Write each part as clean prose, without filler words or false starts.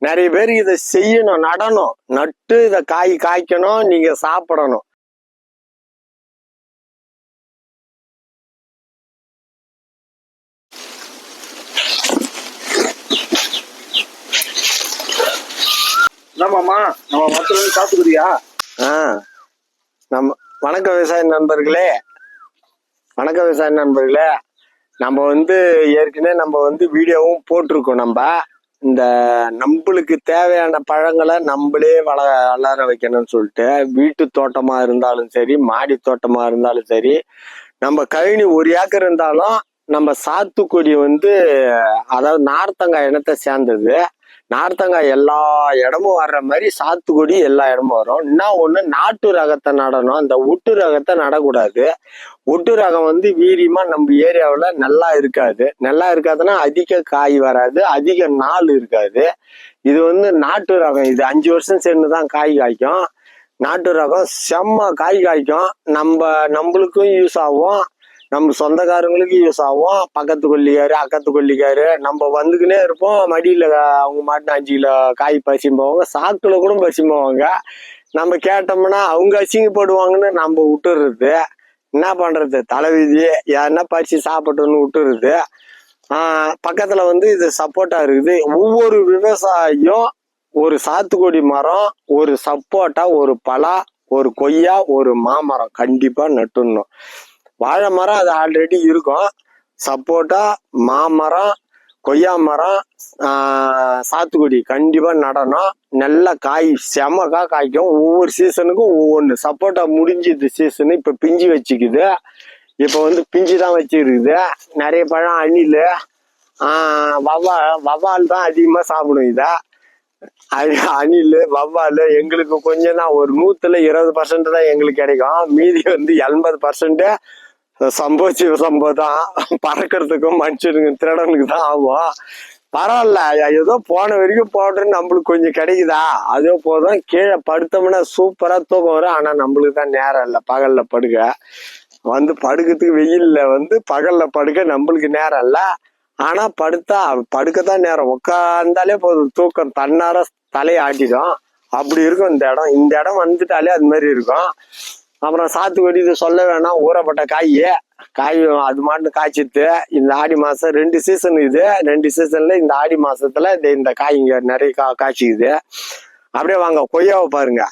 நிறைய பேர் இதை செய்யணும், நடணும், நட்டு இதை காய்க்கணும், நீங்க சாப்பிடணும். நம்ம மரத்துல இருந்து சாப்பிடுறியா? நம்ம வணக்கம் விவசாய நண்பர்களே, வணக்கம் விவசாய நண்பர்களே. நம்ம ஏற்கனவே வீடியோவும் போட்டிருக்கோம். இந்த நம்மளுக்கு தேவையான பழங்களை நம்மளே வளர வைக்கணும்னு சொல்லிட்டு, வீட்டு தோட்டமா இருந்தாலும் சரி, மாடி தோட்டமா இருந்தாலும் சரி, நம்ம கழனி 1 ஏக்கர் இருந்தாலும் நம்ம சாத்துக்குடி அதாவது நார்த்தங்காய் இனத்தை சேர்ந்தது. நார்த்தங்காய் எல்லா இடமும் வர்ற மாதிரி சாத்துக்குடி எல்லா இடமும் வரும். இன்னும் ஒண்ணு, நாட்டு ரகத்தை நடணும். அந்த ஒட்டு ரகத்தை நடக்கூடாது. ஒட்டு ரகம் வீரியமா நம்ம ஏரியாவில் நல்லா இருக்காதுன்னா அதிக காய் வராது, அதிக நாள் இருக்காது. இது நாட்டு ரகம். இது 5 வருஷம் சேர்ந்துதான் காய் காய்க்கும். நாட்டு ரகம் செம்ம காய் காய்க்கும். நம்மளுக்கும் யூஸ் ஆகும், நம்ம சொந்தக்காரங்களுக்கு யூஸ் ஆகும். பக்கத்து கொல்லிக்காரு, அக்கத்து கொல்லிக்காரு, நம்ம வந்துக்கினே இருப்போம். மடியில அவங்க மாட்டு 5 கிலோ காய் பறிச்சும் போவாங்க, சாக்குல கூட பறிச்சும் போவாங்க. நம்ம கேட்டோம்னா அவங்க அசிங்கப்படுவாங்கன்னு நம்ம விட்டுறது. என்ன பண்றது, தலைவிதி. யாருன்னா பறிச்சு சாப்பிட்டோன்னு விட்டுறது. பக்கத்துல இது சப்போட்டா இருக்குது. ஒவ்வொரு விவசாயியும் ஒரு சாத்துக்குடி மரம், ஒரு சப்போட்டா, ஒரு பலா, ஒரு கொய்யா, ஒரு மாமரம் கண்டிப்பா நட்டுடணும். வாழை மரம் அது ஆல்ரெடி இருக்கும். சப்போட்டா, மாமரம், கொய்யா மரம், சாத்துக்குடி கண்டிப்பா நடணும். நல்ல காய் செமக்கா காய்க்கும். ஒவ்வொரு சீசனுக்கும் ஒவ்வொன்று. சப்போட்டா முடிஞ்சுது சீசனு, இப்ப பிஞ்சு வச்சுக்குது. இப்ப பிஞ்சு தான் வச்சுருக்குது. நிறைய பழம் அணில், வவ்வால் தான் அதிகமா சாப்பிடும் இத. அணில், வவ்வால் எங்களுக்கு கொஞ்சம் தான். ஒரு 100ல 20% தான் எங்களுக்கு கிடைக்கும். மீதி 80% சம்பவம் தான். பறக்கிறதுக்கும் மனுஷனுக்கு திருடனுக்கு தான் ஆகும். பரவாயில்ல, ஏதோ போன வரைக்கும் போடுறது நம்மளுக்கு கொஞ்சம் கிடைக்குதா, அதே போதும். கீழே படுத்தோம்னா சூப்பரா தூக்கம் வரும். ஆனா நம்மளுக்கு தான் நேரம் இல்லை பகல்ல படுக்க. படுக்கிறதுக்கு வெயில்ல பகல்ல படுக்க நம்மளுக்கு நேரம் இல்லை. ஆனா படுக்கத்தான் நேரம். உட்காந்தாலே போதும், தூக்கம் தன்னார தலையை ஆட்டிடும். அப்படி இருக்கும் இந்த இடம். இந்த இடம் வந்துட்டாலே அது மாதிரி இருக்கும். அப்புறம் சாத்துக்குடி இது சொல்ல வேணாம். ஊறப்பட்ட காய் அது மாட்டு காய்ச்சிட்டு இந்த ஆடி மாசம் 2 சீசன். இது 2 சீசன்ல இந்த ஆடி மாசத்துல இந்த காய் இங்க நிறைய காய்ச்சிக்குது. அப்படியே வாங்க கொய்யாவை பாருங்க.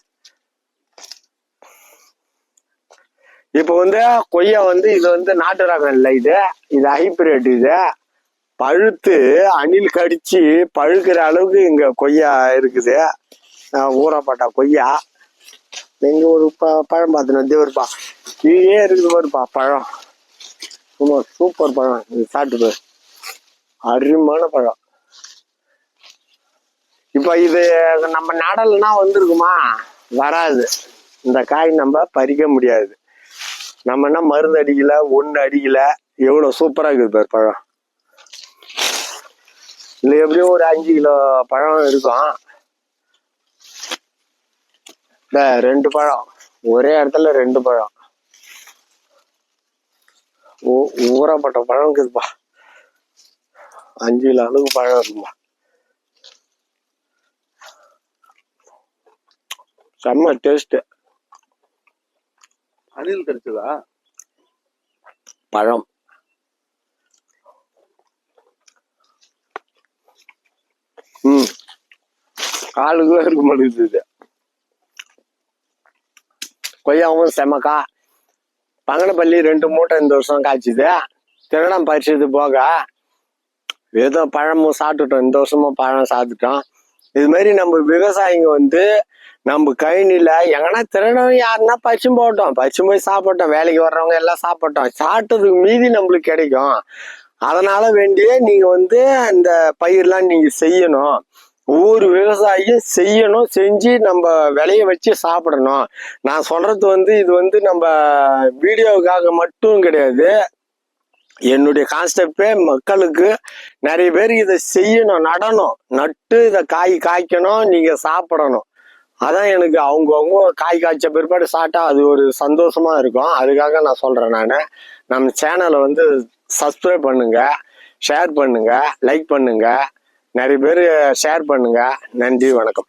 இப்ப கொய்யா இது நாட்டு ரகம் இல்லை, இது ஹைபிரிட். இது பழுத்து அணில் கடிச்சு பழுக்கிற அளவுக்கு இங்க கொய்யா இருக்குது. ஊறப்பட்ட கொய்யா. எங்க ஒரு பழம் பார்த்துன்னு வருப்பா, கீழே இருக்குது பாருப்பா பழம். சூப்பர் பழம். இது சாப்பிட்டு அருமையான பழம். இப்ப இது நம்ம நடல்னா வந்திருக்குமா, வராது. இந்த காய் நம்ம பறிக்க முடியாது. நம்ம என்ன மருந்து அடிக்கல, ஒண்ணு அடிக்கல. எவ்வளவு சூப்பரா இருக்குது பாரு பழம். இதுல எப்படியும் ஒரு 5 கிலோ பழம் இருக்கும். 2 பழம் ஒரே இடத்துல, 2 பழம். ஊறப்பட்ட பழம் இருக்குதுப்பா. 5 கிலோ அளவுக்கு பழம் இருக்குப்பா. செம்ம டேஸ்ட். அணில் கிடைச்சதா பழம்? காலுக்குள்ள இருக்க மாட்டேங்குது. கொய்யாவும் செமக்கா. பங்கனப்பள்ளி 2 மூட்டை இந்த வருஷம் காய்ச்சுது. திருடம் பறிச்சது போக ஏதோ பழமும் சாப்பிட்டுட்டோம். இந்த வருஷமும் பழம் சாப்பிட்டுட்டோம். இது மாதிரி நம்ம விவசாயிங்க நம்ம கழனில எங்கன்னா திருடம் யாருன்னா பறிச்சும் போட்டோம், பறிச்சும் போய் சாப்பிட்டோம். வேலைக்கு வர்றவங்க எல்லாம் சாப்பிட்டோம். சாப்பிட்டதுக்கு மீதி நம்மளுக்கு கிடைக்கும். அதனால வேண்டியே நீங்க அந்த பயிர்லாம் நீங்க செய்யணும். ஒவ்வொரு விவசாயியும் செய்யணும். செஞ்சு நம்ம விளைய வச்சு சாப்பிடணும். நான் சொல்றது இது நம்ம வீடியோவுக்காக மட்டும் கிடையாது. என்னுடைய கான்செப்டே மக்களுக்கு நிறைய பேர் இதை செய்யணும், நடணும், நட்டு இதை காய்க்கணும், நீங்க சாப்பிடணும். அதான் எனக்கு அவங்கவுங்க காய் காய்ச்ச பிற்பாடு சாப்பிட்டா அது ஒரு சந்தோஷமா இருக்கும். அதுக்காக நான் சொல்றேன். நம்ம சேனலை சப்ஸ்கிரைப் பண்ணுங்க, ஷேர் பண்ணுங்க, லைக் பண்ணுங்க. நிறைய பேர் ஷேர் பண்ணுங்க. நன்றி, வணக்கம்.